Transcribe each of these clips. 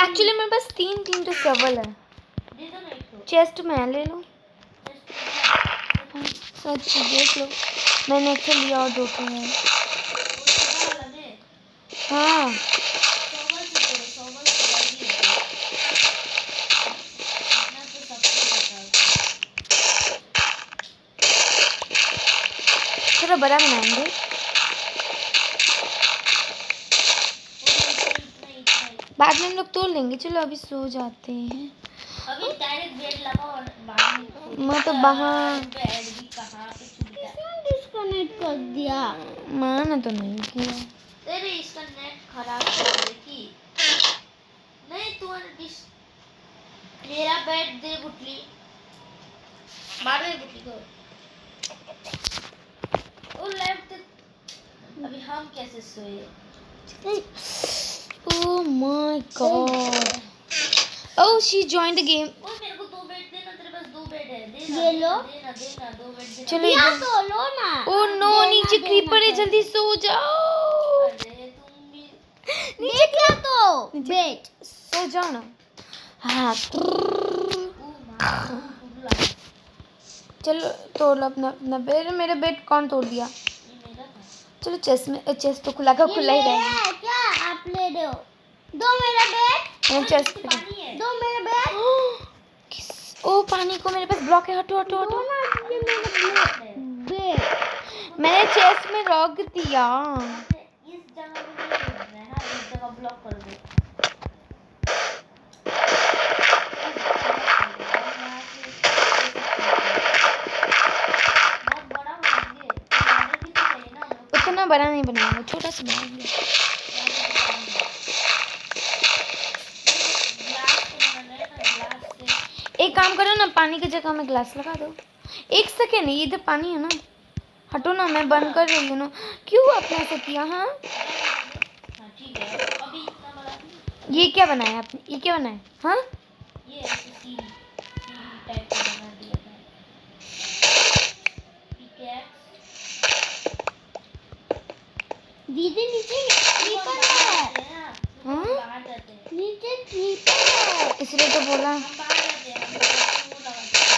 Actually मेरे पास 3 तो shovel है। दे दो ना एक तो। चेस्ट में ले लो। सच देख लो, मैंने एक लिया और 2 तो है। हाँ थोड़ा बड़ा बनाएंगे। बाद में हम लोग तोड़ लेंगे। चलो अभी सो जाते हैं। अभी डायरेक्ट बेड लगाओ और बाद में मैं तो बाहर बेड भी कहाँ पे छूटा है। डिस्कनेक्ट कर दिया। मैंने तो नहीं किया। तेरे इसका नेट खराब कर दे की नहीं तू मेरा बेड दे बुटली मार दे बुटली को। ओ लेफ्ट अभी हम कैसे सोए। Oh my god. Oh, she joined the game. ओ मेरे को 2 बेड देना तेरे पास 2 बेड है दे ले लो। देना 2 बेड देना। चलो या इधर। तो लो ना। Oh no, नीचे क्रीपर है, जल्दी सो जाओ। अरे तुम भी नीचे क्या तो बेट सो जाओ ना। हाँ चलो तोड़ लो अपना बेड। मेरा बेड कौन तोड़ दिया? मेरा था। चलो चेस्ट तो खुला का खुला ही रहेगा। क्या आप ले दो। दो मेरा बेट। मैंने चेस्ट पे पानी है दो मेरा बेट। ओ पानी को मेरे पास ब्लॉक है। हटो हटो दो हटो। ना ये मेरा बेट। मैंने चेस्ट में रख दिया। इस जगह पे नहीं करना है ना इस जगह ब्लॉक कर दो। बहुत बड़ा बनाएंगे लैडर भी तो चाहिए ना हम लोग को। उतना बड़ा नहीं बनाऊंगा, छोटा सा बनाऊंगा। ग्लास के बनाना है ना ग्लास के। एक काम करो ना, पानी की जगह में ग्लास लगा दो। 1 सेकेंड, ये इधर पानी है ना। हटो ना, मैं बंद कर रही हूँ ना। क्यों आपने ऐसा किया? हाँ हाँ ठीक है अभी इतना बड़ा ये क्या बनाया आपने? ये क्या बनाया? हाँ ये ऐसे सीढ़ी टाइप का बना दिया था। पिकैक्स दीदी नीचे क्रीपर है। हाँ? बाहर जाते हैं नीचे क्रीपर है। इसलिए तो बोला। हम बाहर जाते हैं हम वो लगाते हैं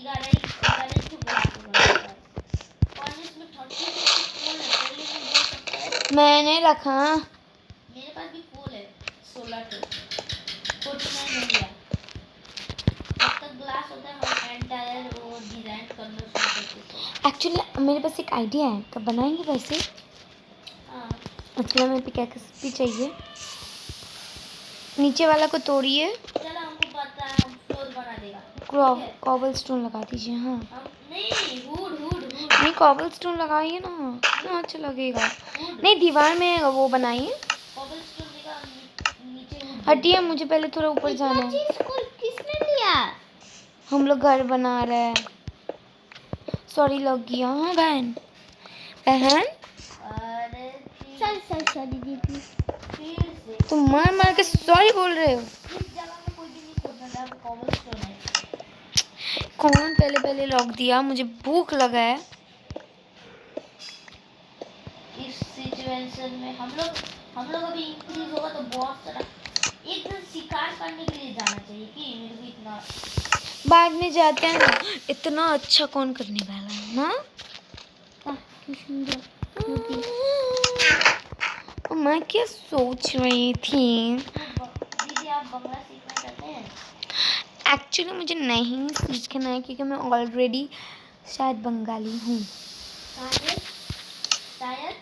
11 टू ग्लास लगाते हैं और इसमें 36 फूल है पहले भी हो सकता है। मैंने रखा। मेरे पास भी फूल है 16 टू 49 हो गया। जब तक ग्लास होता है हम एंटायर वो डिजाइन करना शुरू करते हैं। एक्चुअली मेरे पास एक आइडिया है, कब बनाएंगे वैसे। हाँ उसके लिए हमें पिकैक्स भी चाहिए। नीचे वाला को तोड़िए। चलो हमको पता है हम फ्लोर बना देगा ठीक है? कॉबल स्टोन लगा दीजिए। हाँ हम नहीं हुड हुड हुड नहीं, कॉबल स्टोन लगाइए ना, कितना अच्छा लगेगा। हुड नहीं, दीवार में वो बनाइए। कॉबलस्टोन देगा नीचे हुड हटिए, मुझे पहले थोड़ा ऊपर जाना है। चीज को किसने लिया? हम लोग घर बना रहे हैं। सॉरी लग गया। हाँ बहन बहन अरे सॉरी दीदी। फिर से तुम मार मार के सॉरी बोल रहे हो। इस जगह में कोई भी नहीं खोदना था कॉबलस्टोन है। कौन पहले लॉक दिया? मुझे भूख लगा है। इस सिचुएशन में हम लोग अभी इंक्रीज होगा तो बहुत सारा एक दिन शिकार करने के लिए जाना चाहिए कि मेरे को इतना बाद में जाते हैं ना। इतना अच्छा कौन करने वाला है ना। और मैं क्या सोच रही थी। दीदी आप बंगला सीखना चाहते हैं? एक्चुअली मुझे नहीं सीखना है क्योंकि मैं ऑलरेडी शायद बंगाली हूँ। शायद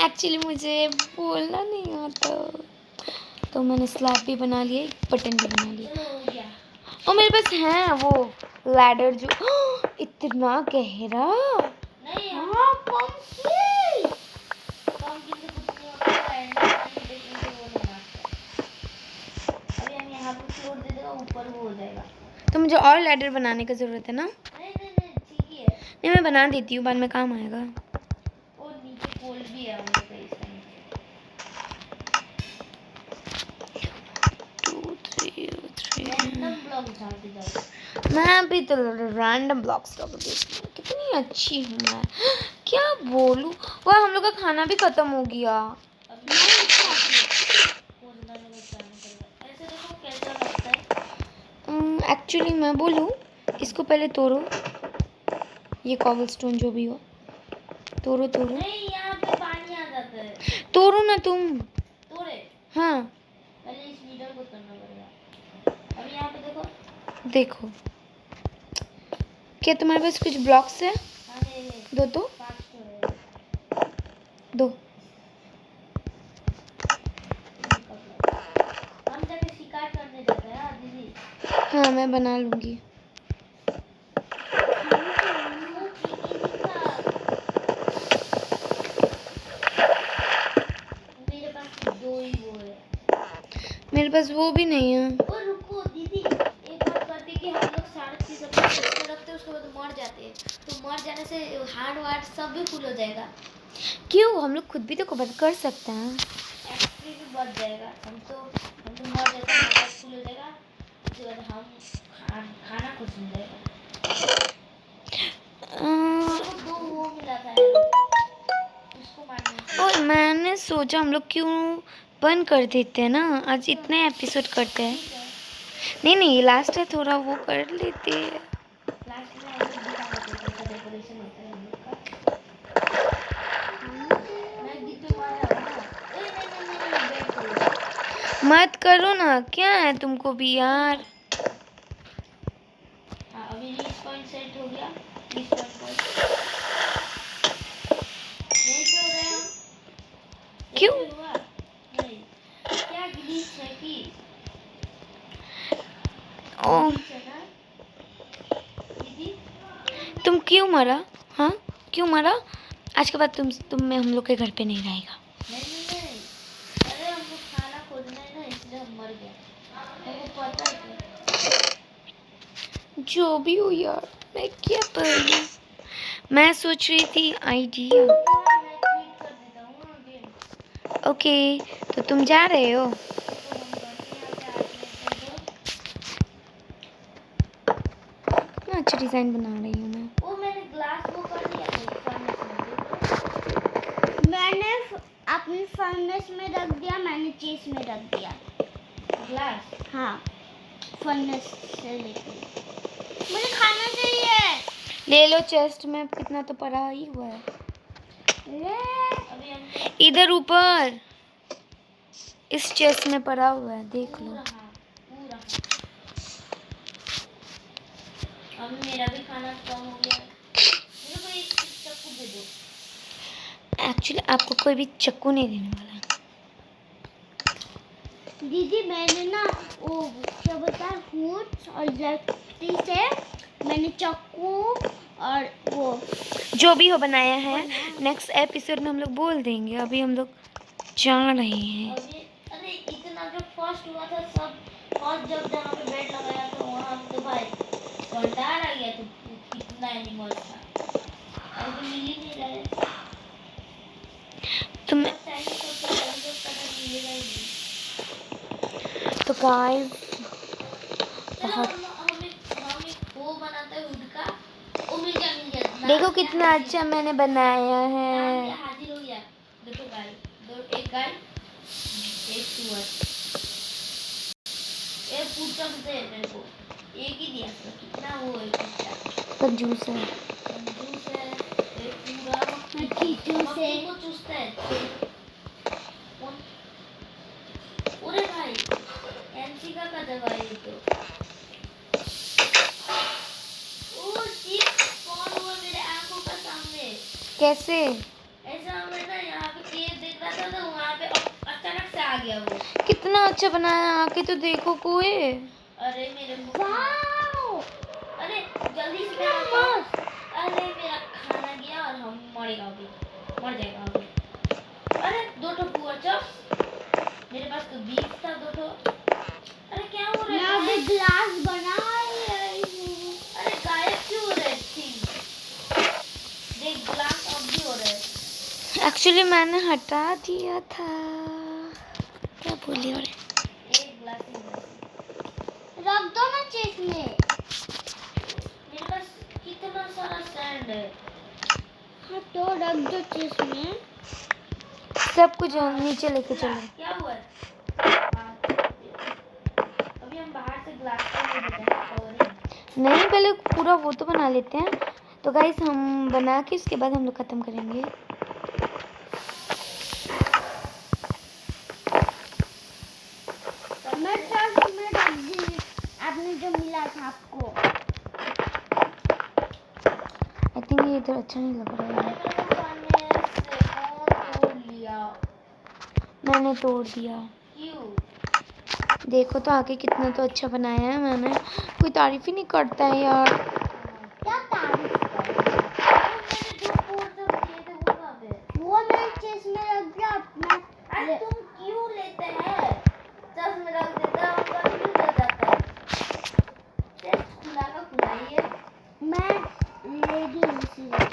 एक्चुअली मुझे बोलना नहीं आता, तो मैंने स्लैब भी बना लिया, एक बटन भी बना लिया। चलो हो गया। और मेरे पास है वो लैडर जो इतना गहरा। नहीं हाँ पंपकिन। पंपकिन से कुछ नहीं होता है एंड देखने से वो नहीं आता। अभी हम यहाँ पे फ्लोर दे देगा ऊपर वो हो जाएगा। तो मुझे और लैडर बनाने की ज़रूरत है ना। नहीं ठीक ही है। नहीं, मैं बना देती हूँ, बाद में काम आएगा। और नीचे पोल भी है हम लोग का इसका नीचे। 2 3 रैंडम ब्लॉक उठाते जाओ। मैं भी तो रैंडम ब्लॉक्स डालती हूँ। कितनी अच्छी हूँ मैं, क्या बोलूँ। वह हम लोग का खाना भी खत्म हो गया। अभी हो एक्चुअली मैं बोलूँ, इसको पहले तोड़ो, ये कॉबलस्टोन जो भी हो, तोड़ो तोड़ो नहीं, यहाँ पे पानी आ जाता है। तोड़ो ना तुम। तोड़े, हाँ पहले इस नीडल को तोड़ना पड़ेगा। अभी यहाँ पे देखो। देखो, क्या तुम्हारे पास कुछ ब्लॉक्स है? हाँ, ये दो तो 5 तो है। दो। हम जाके शिकार करने जाते हैं। हाँ दीदी, हाँ मैं बना लूँगी। मेरे पास 2 ही वो है। मेरे पास वो भी नहीं है। ओ रुको दीदी, एक बात करते कि हम लोग सारी चीज अपने फ्रिज में रखते हैं, उसके बाद मर जाते हैं, तो मर जाने से हार्ड वार्ड सब भी फुल हो जाएगा, क्यों, हम लोग खुद भी तो कवर कर सकते हैं। एक्सपी भी बढ़ जाएगा। हम तो मर जाते हैं, हमारा फुल हो जाएगा, उसके बाद हम खाना कुछ नहीं जाएगा। तो 2 वो मिला था यार, उसको मारने से। और मैंने सोचा हम लोग क्यों बंद कर देते हैं ना, आज इतने एपिसोड करते हैं। ठीक है, नहीं नहीं, लास्ट है, थोड़ा वो कर लेते हैं। लास्ट में हम लोग दिखा देते हैं कैसा डेकोरेशन होता है हम लोग का। मैं गीत पे मार रहा हूँ ना। ए नहीं, बैठ करो। मत करो ना, क्या है तुमको भी यार। हाँ, अभी रीच पॉइंट सेट हो गया। रीच पॉइंट नहीं कर रहे हम। क्यों? कैसे हुआ? नहीं, क्या ग्लिच है कि ओ, ग्लिच है ना दीदी? तुम क्यों मरा? हाँ क्यों मरा? आज के बाद तुम में हम लोग के घर पे नहीं रहेगा। नहीं, अरे हमको खाना खोजना है ना, इसलिए हम मर गए। हमको पता है कि जो भी हो यार, मैं क्या करूँ। मैं सोच रही थी आइडिया। मैं क्विट कर देता हूँ ना गेम। ओके, तो तुम जा रहे हो? तो हम करते हैं यहाँ पे 8 मिनट ना अच्छा डिज़ाइन बना रही हूँ मैं। वो मैंने ग्लास वो कर लिया था फर्नेस में, देखो। मैंने अपनी फर्नेस में रख दिया, मैंने चेस में रख दिया। ग्लास हाँ, फर्नेस से लेके मुझे खाना चाहिए। ले लो, चेस्ट में कितना तो पड़ा ही हुआ है। अभी हम इधर ऊपर इस चेस्ट में पड़ा हुआ है, देख लो। पूरा अभी मेरा भी खाना कम हो गया। मेरे को एक चाकू दे दो। एक्चुअली आपको कोई भी चाकू नहीं देने वाला। दीदी मैंने ना वो क्या बोलता है, हुड और लकड़ी से मैंने चाकू और वो जो भी हो बनाया है, नेक्स्ट एपिसोड में हम लोग बोल देंगे। अभी हम लोग जा रहे हैं। अभी अरे इतना जो फर्स्ट हुआ था सब, फर्स्ट जब जहाँ पे बेड लगाया था वहाँ तो भाई कंटार आ गया, तो कितना एनिमल था। अभी मिल ही नहीं रहे। तुम चाहिए तो जो कलर मिलेगा ही नहीं। तो गाइस चलो हम एक वो बनाते हैं वुड का, वो मिल गया। देखो कितना अच्छा मैंने बनाया है। हाजिर हो गया। देखो गाय, एक गाय, एक सुअर। एक पुटक दे मेरे को, एक ही दिया था, कितना वो है कुत्ता। कंजूस है। कंजूस है, एक पूरा मक्खी चूस है। मक्खी को चूसता है। कौन? अरे भाई एनसिका का जगह है ये तो। ओ चिप कौन हुआ मेरे आंखों का सामने? कैसे? ऐसा मैं ना यहाँ पे केक देख रहा था तो वहाँ पे अचानक से आ गया वो। कितना अच्छा बनाया, आके तो देखो कोई। अरे मेरे को वाओ, अरे जल्दी से मेरा पास, अरे मेरा खाना गया और हम मरेगा अभी, मर जाएगा अभी। अरे 2 ठो पुअर चप्स, मेरे पास तो 20 था 2 ठो। अरे क्या हो रहा मैं है? अभी ग्लास बना रही हूँ। अरे गायब क्यों हो रहे थिंग? देख ग्लास अब भी हो रहे हैं। एक्चुअली मैंने हटा दिया था। क्या बोली और एक ग्लास ही ग्लास। रख दो ना चेस में। मेरे पास कितना सारा सैंड है। हाँ तो रख दो चेस में। सब कुछ नीचे लेके चलो। क्या हुआ? अभी हम बाहर से ग्लास को ले लेते हैं। नहीं, पहले पूरा वो तो बना लेते हैं। तो गाइस हम बना के उसके बाद हम लोग ख़त्म करेंगे। मैं ट्रक में रख दी आपने जो मिला था आपको। आई थिंक ये इधर अच्छा नहीं लग रहा है। तोड़ लिया। मैंने तोड़ दिया। क्यों? देखो तो आगे कितना तो अच्छा बनाया है मैंने। कोई तारीफ ही नहीं करता है यार। क्या तारीफ करें? मैंने जो पोर्ट दिए थे वो कहाँ पे? वो मेरे चेस्ट में रख दिया अपना। अरे तुम क्यों लेते हैं? चेस्ट में रख देता हूँ, कंफ्यूज हो जाता है। चेस्ट खुला का खुला ही है। मैं ले दी इसीलिए।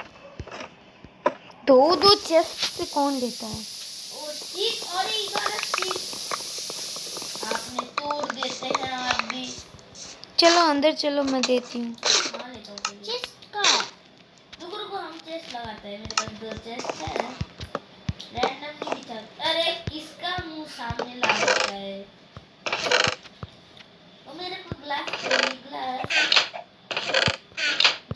दो चेस्ट से कौन लेता है? ओ चीज और ये गलत चीज आपने तोड़ देते हैं आप भी। चलो अंदर चलो, मैं देती हूँ। हाँ लेता हूँ चलिए। चेस्ट का रुको रुको हम चेस्ट लगाते हैं। मेरे पास 2 चेस्ट है। रैंडमली बिछा। अरे किसका मुंह सामने ला देता है? वो मेरे को ग्लास चाहिए, ग्लास।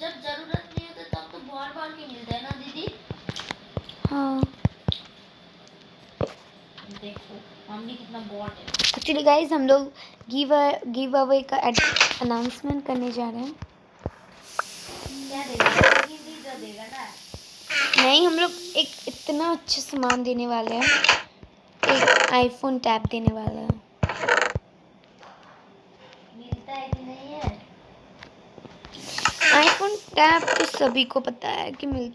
जब जरूरत नहीं होती तब तो बार के मिलता है ना दीदी? हाँ देखो हम भी कितना बॉट है। एक्चुअली गाइज हम लोग गिव अवे का अनाउंसमेंट करने जा रहे हैं। क्या देगा? दीदी जो देगा ना। नहीं, हम लोग एक इतना अच्छा सामान देने वाले हैं। एक आईफोन टैब देने वाला है। मिलता है कि नहीं है? आईफोन टैब तो सभी को पता है कि मिलता